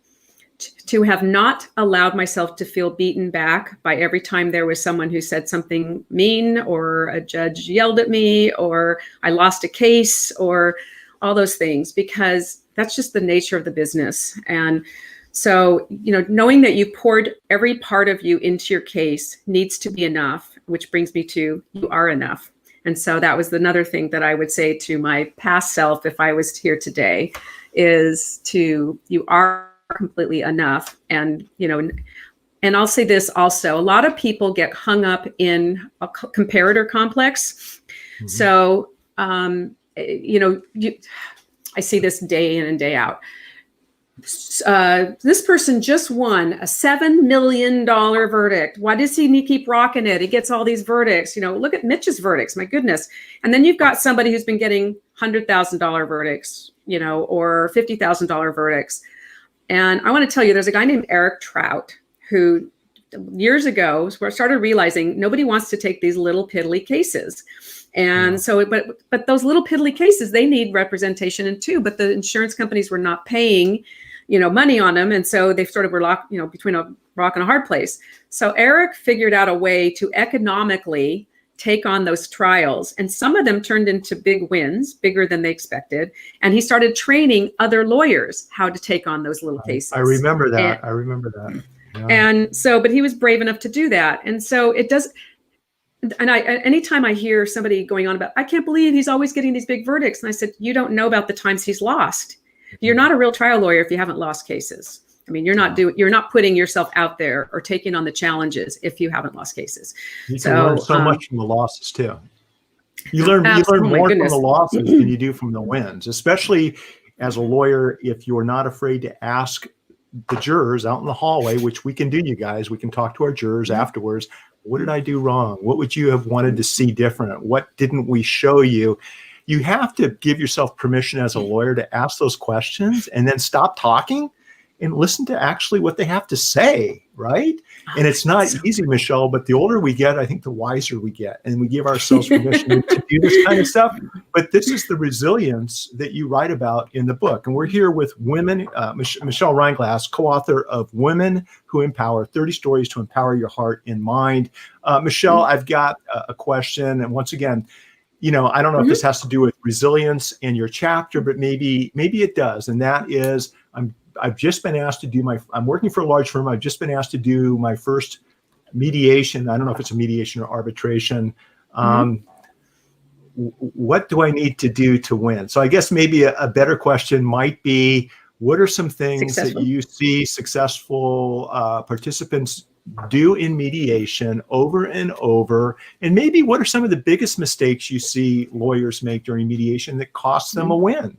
to have not allowed myself to feel beaten back by every time there was someone who said something mean, or a judge yelled at me, or I lost a case, or all those things, because that's just the nature of the business. And so, knowing that you poured every part of you into your case needs to be enough, which brings me to you are enough. And so that was another thing that I would say to my past self if I was here today, is you are completely enough. And, and I'll say this also, a lot of people get hung up in a comparator complex. Mm-hmm. So, I see this day in and day out. This person just won a $7 million verdict. Why does he keep rocking it? He gets all these verdicts. Look at Mitch's verdicts. My goodness. And then you've got somebody who's been getting $100,000 verdicts, or $50,000 verdicts. And I want to tell you, there's a guy named Eric Trout who years ago started realizing nobody wants to take these little piddly cases. And so, but those little piddly cases, they need representation too, but the insurance companies were not paying, money on them. And so they sort of were locked, between a rock and a hard place. So Eric figured out a way to economically take on those trials. And some of them turned into big wins, bigger than they expected. And he started training other lawyers how to take on those little cases. I remember that. Yeah. And so, but he was brave enough to do that. And so it does. And anytime I hear somebody going on about, I can't believe he's always getting these big verdicts. And I said, you don't know about the times he's lost. You're not a real trial lawyer if you haven't lost cases. I mean, you're not putting yourself out there or taking on the challenges if you haven't lost cases. You can learn so much from the losses too. You learn more from the losses than you do from the wins, especially as a lawyer. If you're not afraid to ask the jurors out in the hallway, which we can do, you guys, we can talk to our jurors afterwards. What did I do wrong? What would you have wanted to see different? What didn't we show you? You have to give yourself permission as a lawyer to ask those questions and then stop talking and listen to actually what they have to say, right? And it's not easy, Michelle, but the older we get, I think the wiser we get, and we give ourselves permission to do this kind of stuff. But this is the resilience that you write about in the book. And we're here with women, Michelle Reinglass, co-author of Women Who Empower, 30 Stories to Empower Your Heart and Mind. Michelle, I've got a question. And once again, I don't know if this has to do with resilience in your chapter, but maybe it does. And that is, I've just been asked to do I'm working for a large firm. I've just been asked to do my first mediation. I don't know if it's a mediation or arbitration. What do I need to do to win? So I guess maybe a better question might be, what are some things that you see successful participants do in mediation over and over? And maybe what are some of the biggest mistakes you see lawyers make during mediation that cost them a win?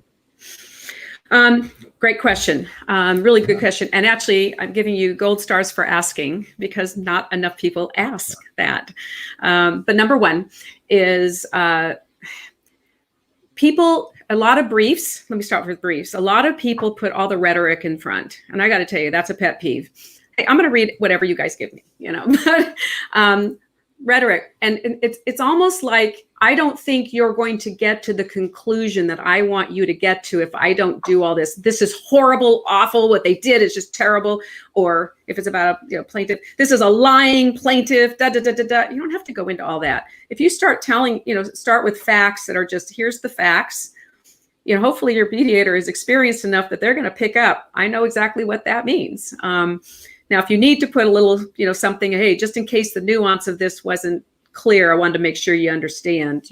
Great question. Really good question. And actually, I'm giving you gold stars for asking, because not enough people ask that. But number one is a lot of briefs. Let me start with briefs. A lot of people put all the rhetoric in front. And I got to tell you, that's a pet peeve. Hey, I'm going to read whatever you guys give me, but rhetoric. And it's almost like, I don't think you're going to get to the conclusion that I want you to get to if I don't do all this. This is horrible, awful. What they did is just terrible. Or if it's about a plaintiff, this is a lying plaintiff. Da da da da da. You don't have to go into all that. If you start start with facts that are just, here's the facts. Hopefully your mediator is experienced enough that they're going to pick up. I know exactly what that means. Now, if you need to put a little, something, hey, just in case the nuance of this wasn't clear, I wanted to make sure you understand,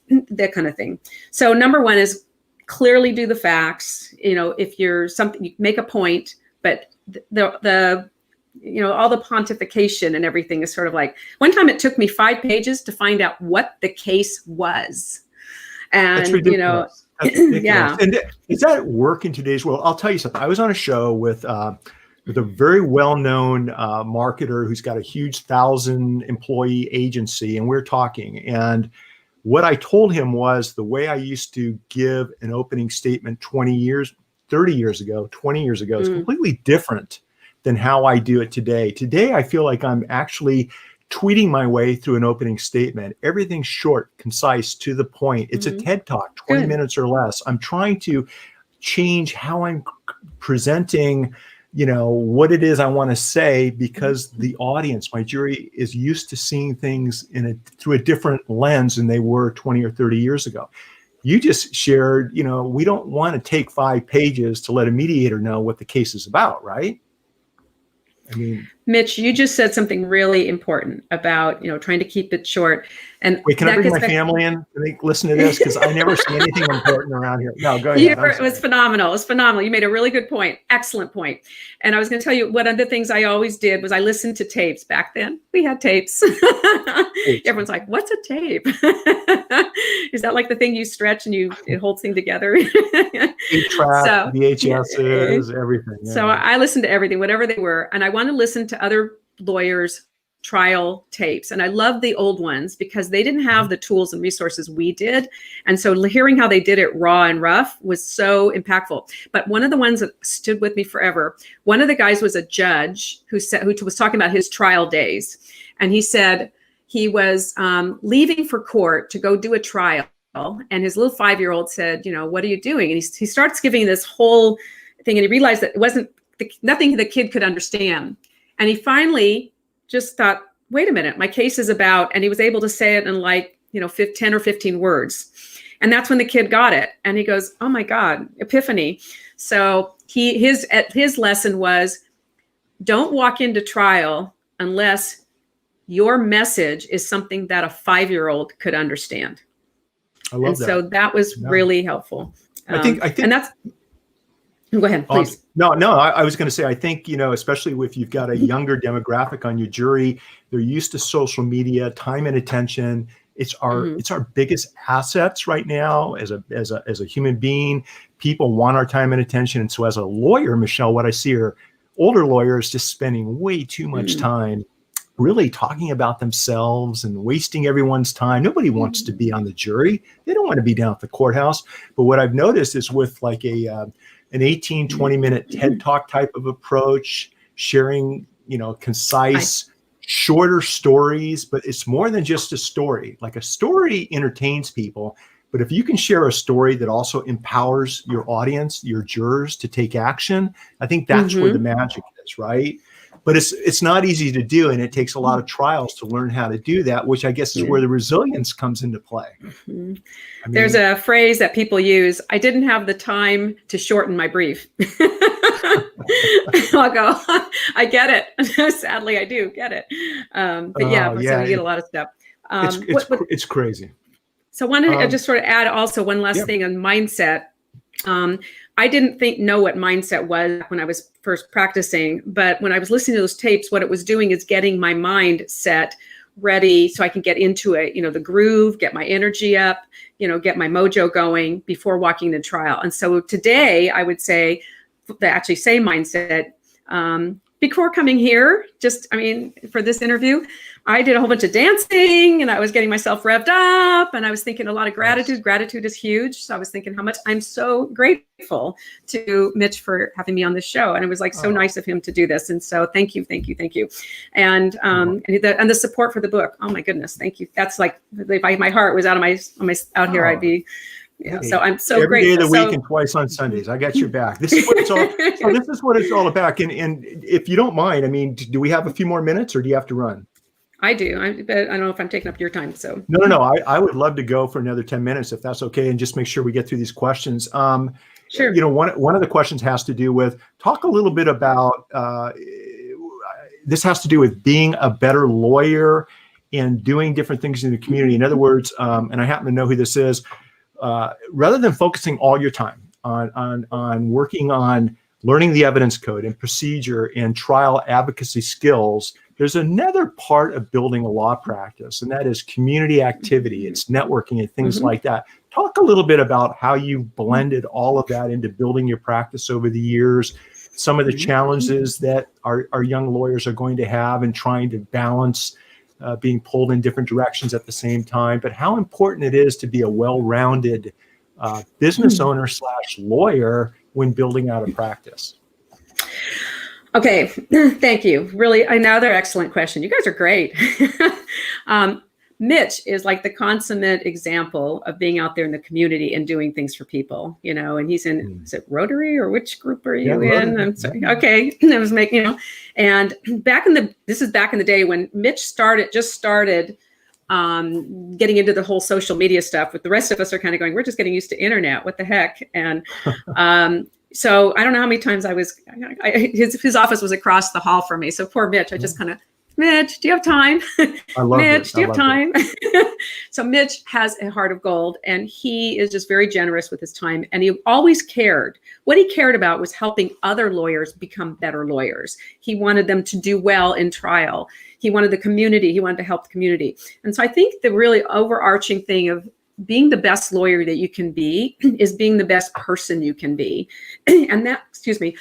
that kind of thing. So number one is clearly do the facts. If you're something, you make a point, but the all the pontification and everything is sort of like, one time it took me 5 pages to find out what the case was. And, That's ridiculous. That's ridiculous. Yeah. And is that work in today's world? I'll tell you something. I was on a show with a very well-known marketer who's got a huge 1,000-employee agency, and we're talking. And what I told him was the way I used to give an opening statement 20 years, 30 years ago, 20 years ago is completely different than how I do it today. Today, I feel like I'm actually tweeting my way through an opening statement. Everything's short, concise, to the point. It's a TED Talk, 20 minutes or less. I'm trying to change how I'm presenting what it is I want to say, because the audience, my jury, is used to seeing things through a different lens than they were 20 or 30 years ago. You just shared, we don't want to take 5 pages to let a mediator know what the case is about, right? I mean, Mitch, you just said something really important about, trying to keep it short. And wait, can I bring my family in? Can they listen to this? Because I never see anything important around here. No, go ahead. It was phenomenal. It was phenomenal. You made a really good point. Excellent point. And I was going to tell you, one of the things I always did was I listened to tapes. Back then, we had tapes. Everyone's like, what's a tape? Is that like the thing you stretch and it holds things together? 8-track, VHSs, everything. Yeah. So I listened to everything, whatever they were. And I want to listen to other lawyers' trial tapes. And I love the old ones because they didn't have the tools and resources we did. And so hearing how they did it raw and rough was so impactful. But one of the ones that stood with me forever, one of the guys was a judge who was talking about his trial days. And he said he was leaving for court to go do a trial. And his little 5-year-old said, what are you doing? And he starts giving this whole thing. And he realized that it wasn't nothing the kid could understand. And he finally just thought, wait a minute, my case is about, and he was able to say it in 10 or 15 words. And that's when the kid got it. And he goes, oh my God, epiphany. So his lesson was, don't walk into trial unless your message is something that a 5-year-old could understand. I love that. So that was really helpful. I think, and that's, go ahead, please. No, I was going to say, I think, especially if you've got a younger demographic on your jury, they're used to social media, time and attention. It's our biggest assets right now as a human being. People want our time and attention. And so as a lawyer, Michelle, what I see are older lawyers just spending way too much time really talking about themselves and wasting everyone's time. Nobody wants to be on the jury. They don't want to be down at the courthouse. But what I've noticed is with like an 18, 20-minute TED Talk type of approach, sharing, concise, shorter stories, but it's more than just a story. Like a story entertains people, but if you can share a story that also empowers your audience, your jurors to take action, I think that's where the magic is, right? But it's not easy to do, and it takes a lot of trials to learn how to do that, which I guess is where the resilience comes into play. There's a phrase that people use: I didn't have the time to shorten my brief. I'll go, I get it. Sadly, I do get it. So you get a lot of stuff. It's crazy. So I just sort of add also one last thing on mindset. I didn't know what mindset was when I was first practicing, but when I was listening to those tapes, what it was doing is getting my mind set ready so I can get into it, the groove, get my energy up, get my mojo going before walking the trial. And so today I would say, mindset, before coming here, for this interview, I did a whole bunch of dancing and I was getting myself revved up and I was thinking a lot of gratitude. Gratitude is huge. So I was thinking how much I'm so grateful to Mitch for having me on this show. And it was so nice of him to do this. And so thank you. And the support for the book. Oh my goodness. Thank you. That's like, if my heart was out here, I'd be. Yeah, so I'm so every grateful. Every day of the week and twice on Sundays. I got your back. This is what it's all. This is what it's all about. And if you don't mind, do we have a few more minutes, or do you have to run? I do. But I don't know if I'm taking up your time. So no. I would love to go for another 10 minutes if that's okay, and just make sure we get through these questions. Sure. One of the questions has to do with talk a little bit about. This has to do with being a better lawyer and doing different things in the community. In other words, and I happen to know who this is. Rather than focusing all your time on working on learning the evidence code and procedure and trial advocacy skills, there's another part of building a law practice, and that is community activity. It's networking and things like that. Talk a little bit about how you blended all of that into building your practice over the years, some of the challenges that our young lawyers are going to have in trying to balance being pulled in different directions at the same time, but how important it is to be a well-rounded business owner / lawyer when building out a practice. Okay, thank you. Really, another excellent question. You guys are great. Mitch is like the consummate example of being out there in the community and doing things for people, and he's in, is it Rotary or which group are you in? I'm sorry. Okay. I was making, and this is back in the day when Mitch just started getting into the whole social media stuff, but the rest of us are kind of going, we're just getting used to internet. What the heck? And, so I don't know how many times his office was across the hall from me. So poor Mitch, I just kind of, Mitch, do you have time? Mitch, do you have time? So Mitch has a heart of gold, and he is just very generous with his time. And he always cared. What he cared about was helping other lawyers become better lawyers. He wanted them to do well in trial. He wanted the community. He wanted to help the community. And so I think the really overarching thing of being the best lawyer that you can be is being the best person you can be. And that, excuse me,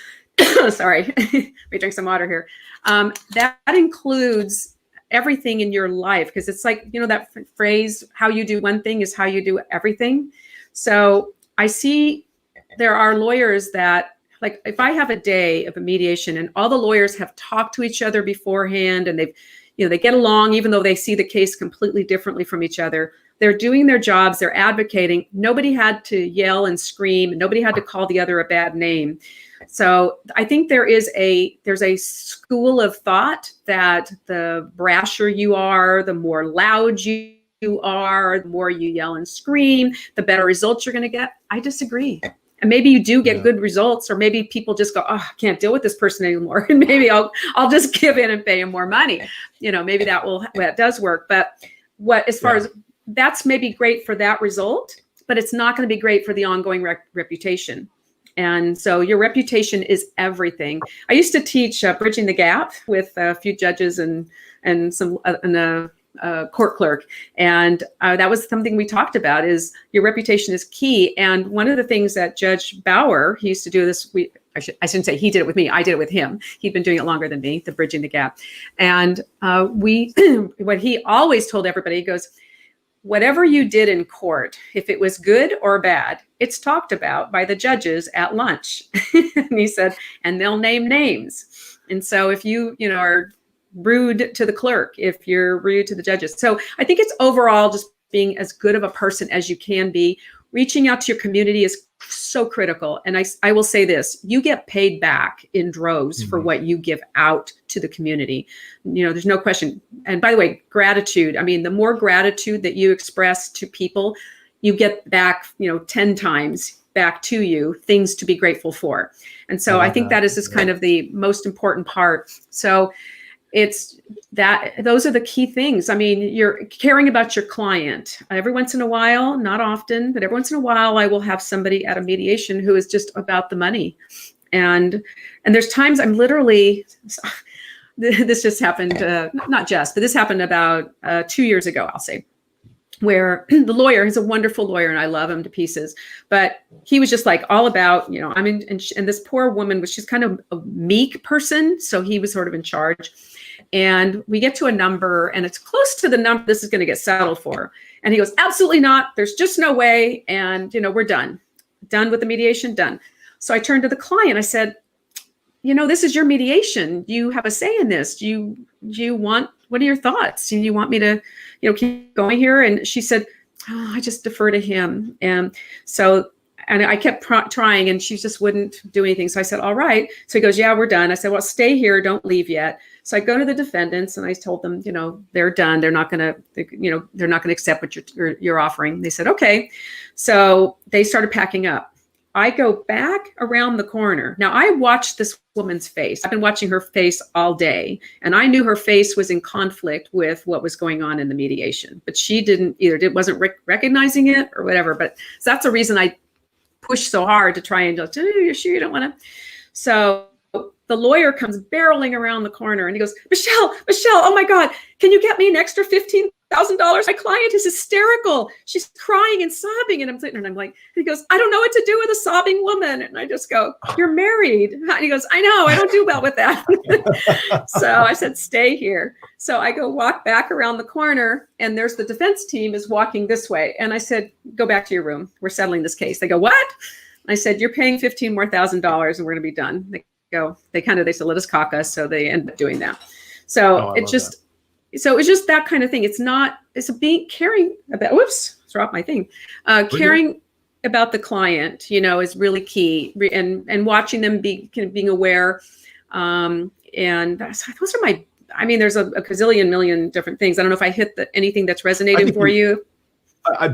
sorry, let me drink some water here. That includes everything in your life, because it's like, that phrase, how you do one thing is how you do everything. So I see there are lawyers that, like, if I have a day of a mediation and all the lawyers have talked to each other beforehand and they get along, even though they see the case completely differently from each other, they're doing their jobs, they're advocating. Nobody had to yell and scream. Nobody had to call the other a bad name. So I think there's a school of thought that the brasher you are, the more loud you are, the more you yell and scream, the better results you're going to get. I disagree. And maybe you do get good results, or maybe people just go, oh, I can't deal with this person anymore. And maybe I'll just give in and pay him more money. Maybe that does work. But as far as that's maybe great for that result, but it's not going to be great for the ongoing reputation. And so your reputation is everything. I used to teach Bridging the Gap with a few judges and some court clerk. And that was something we talked about, is your reputation is key. And one of the things that Judge Bauer, he used to do this, I shouldn't say he did it with me, I did it with him. He'd been doing it longer than me, the bridging the gap. And what he always told everybody, he goes, whatever you did in court, if it was good or bad, it's talked about by the judges at lunch. And he said, and they'll name names. And so if you are rude to the clerk, if you're rude to the judges. So I think it's overall just being as good of a person as you can be. Reaching out to your community is so critical. And I will say this, you get paid back in droves for what you give out to the community. There's no question. And by the way, gratitude. I mean, the more gratitude that you express to people, you get back, 10 times back to you, things to be grateful for. And so I think that is just kind of the most important part. So it's that those are the key things. I mean, you're caring about your client. Every once in a while, not often, but every once in a while, I will have somebody at a mediation who is just about the money. And there's times I'm literally, this just happened, not just, but this happened about 2 years ago, I'll say, where the lawyer, he's a wonderful lawyer and I love him to pieces, but he was just like all about, and this poor woman she's kind of a meek person. So he was sort of in charge. And we get to a number and it's close to the number this is going to get settled for. And he goes, absolutely not. There's just no way. And, we're done with the mediation, done. So I turned to the client. I said, this is your mediation. You have a say in this. Do you want, what are your thoughts? Do you want me to, keep going here? And she said, I just defer to him. And so, and I kept trying and she just wouldn't do anything. So I said, all right. So he goes, yeah, we're done. I said, well, stay here. Don't leave yet. So I go to the defendants and I told them, they're done. They're not going to, they're not going to accept what you're offering. They said, okay. So they started packing up. I go back around the corner. Now I watched this woman's face. I've been watching her face all day and I knew her face was in conflict with what was going on in the mediation, but she wasn't recognizing it or whatever. But so that's the reason I pushed so hard to try and just, you're sure you don't want to? So the lawyer comes barreling around the corner and he goes, Michelle, oh my God, can you get me an extra $15,000? My client is hysterical. She's crying and sobbing. And I'm sitting there and I'm like, he goes, I don't know what to do with a sobbing woman. And I just go, you're married. And he goes, I know, I don't do well with that. So I said, stay here. So I go walk back around the corner and there's the defense team is walking this way. And I said, go back to your room. We're settling this case. They go, what? I said, you're paying $15,000 more and we're going to be done. They said, let us caucus. us. So they end up doing that. So it's just that kind of thing. It's being caring about, dropped my thing. Caring about the client, is really key, and watching them being aware. And those are there's a gazillion million different things. I don't know if I hit anything that's resonated for you.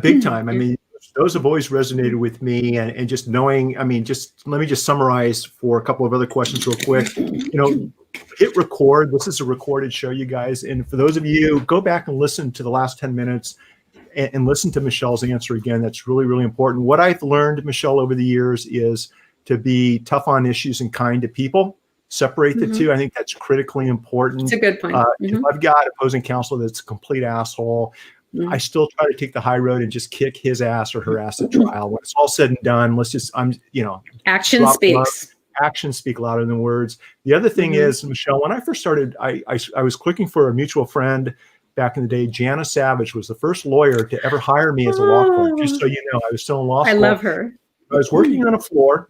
Big time. I mean, those have always resonated with me, and just knowing, let me just summarize for a couple of other questions real quick. Hit record. This is a recorded show, you guys. And for those of you, go back and listen to the last 10 minutes and listen to Michelle's answer again. That's really, really important. What I've learned, Michelle, over the years is to be tough on issues and kind to people. Separate the two. I think that's critically important. It's a good point. If I've got opposing counsel that's a complete asshole, I still try to take the high road and just kick his ass or her ass at trial. When it's all said and done, action speaks. Actions speak louder than words. The other thing is, Michelle, when I first started, I was looking for a mutual friend back in the day. Jana Savage was the first lawyer to ever hire me as a law clerk. Just so you know, I was still in law school. I love her. I was working on a floor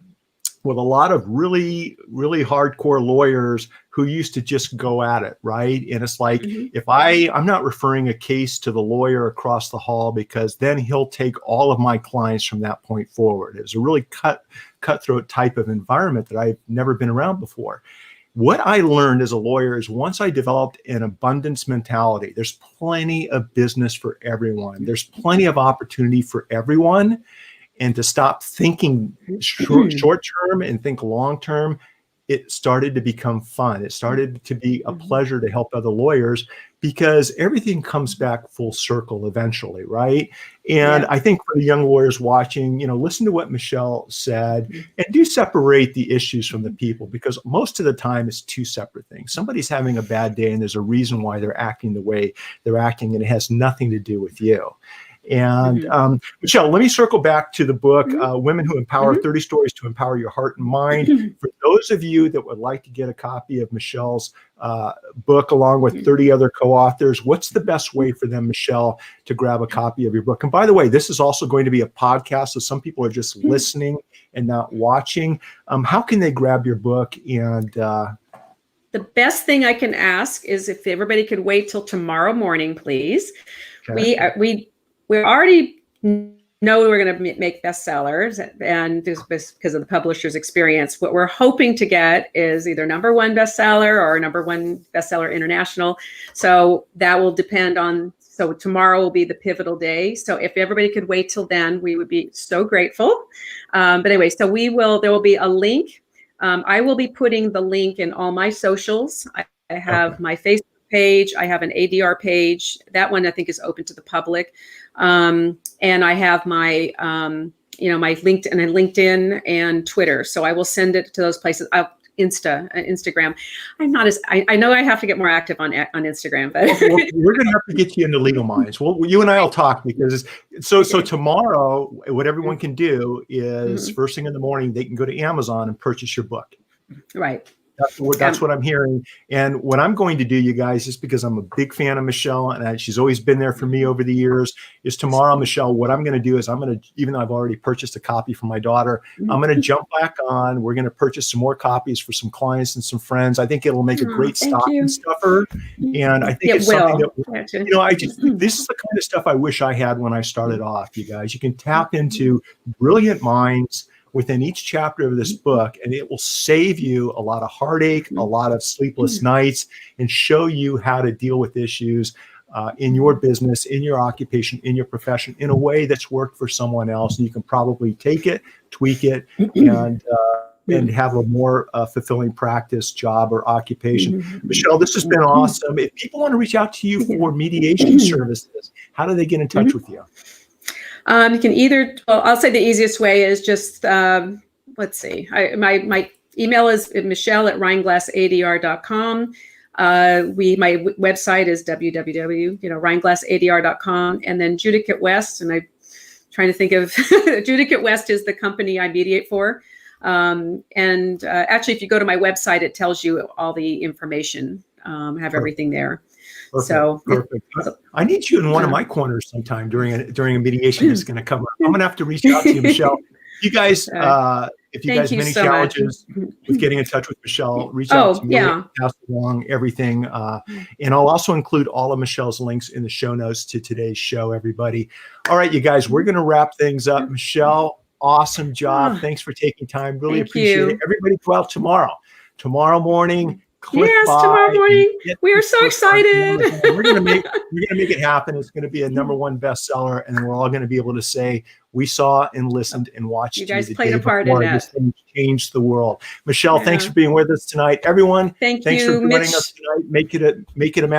with a lot of really, really hardcore lawyers who used to just go at it, right? And it's like, if I'm not referring a case to the lawyer across the hall, because then he'll take all of my clients from that point forward. It was a really cutthroat type of environment that I've never been around before. What I learned as a lawyer is once I developed an abundance mentality, there's plenty of business for everyone. There's plenty of opportunity for everyone. And to stop thinking short term and think long term, it started to become fun. It started to be a pleasure to help other lawyers, because everything comes back full circle eventually, right? And I think for the young lawyers watching, listen to what Michelle said, and do separate the issues from the people, because most of the time it's two separate things. Somebody's having a bad day and there's a reason why they're acting the way they're acting, and it has nothing to do with you. And Michelle, let me circle back to the book, Women Who Empower, 30 Stories to Empower Your Heart and Mind. For those of you that would like to get a copy of Michelle's book along with 30 other co-authors, what's the best way for them, Michelle, to grab a copy of your book? And by the way, this is also going to be a podcast, so some people are just listening and not watching. How can they grab your book? And the best thing I can ask is if everybody could wait till tomorrow morning, please. Okay. We already know we're going to make bestsellers, and just because of the publisher's experience, what we're hoping to get is either #1 bestseller or #1 bestseller international. So that will depend on. So tomorrow will be the pivotal day. So if everybody could wait till then, we would be so grateful. But anyway, so there will be a link. I will be putting the link in all my socials. I have my Facebook page. I have an ADR page. That one I think is open to the public. And I have my, my LinkedIn and Twitter. So I will send it to those places. Instagram. I know I have to get more active on Instagram, but we're going to have to get you into Legal Minds. Well, you and I will talk, because so tomorrow, what everyone can do is first thing in the morning, they can go to Amazon and purchase your book. Right. That's what I'm hearing. And what I'm going to do, you guys, just because I'm a big fan of Michelle, and she's always been there for me over the years, is tomorrow, Michelle, what I'm going to do is even though I've already purchased a copy for my daughter, I'm going to jump back on. We're going to purchase some more copies for some clients and some friends. I think it'll make a great stocking stuffer. And I think it's something that, this is the kind of stuff I wish I had when I started off, you guys. You can tap into brilliant minds within each chapter of this book, and it will save you a lot of heartache, a lot of sleepless nights, and show you how to deal with issues in your business, in your occupation, in your profession, in a way that's worked for someone else. And you can probably take it, tweak it, and have a more fulfilling practice, job, or occupation. Michelle, this has been awesome. If people want to reach out to you for mediation services, how do they get in touch with you? You can I'll say the easiest way is just, let's see, my email is michelle@reinglassadr.com. My website is www.reinglassadr.com. And then Judicate West, and I'm trying to think of, Judicate West is the company I mediate for. Actually, if you go to my website, it tells you all the information, have everything there. Perfect. I need you in one of my corners sometime during a mediation that's going to come up. I'm going to have to reach out to you, Michelle. You guys, if you guys have any challenges with getting in touch with Michelle, reach out to me. Pass along everything. And I'll also include all of Michelle's links in the show notes to today's show, everybody. All right, you guys, we're going to wrap things up. Michelle, awesome job. Thanks for taking time. Really appreciate it. Everybody go out tomorrow morning. Tomorrow morning. We are so excited. We're gonna make it happen. It's gonna be a #1 bestseller, and we're all gonna be able to say we saw and listened and watched. You guys played a part in that. This thing changed the world. Michelle, thanks for being with us tonight. Everyone, thanks for joining us tonight. Make it a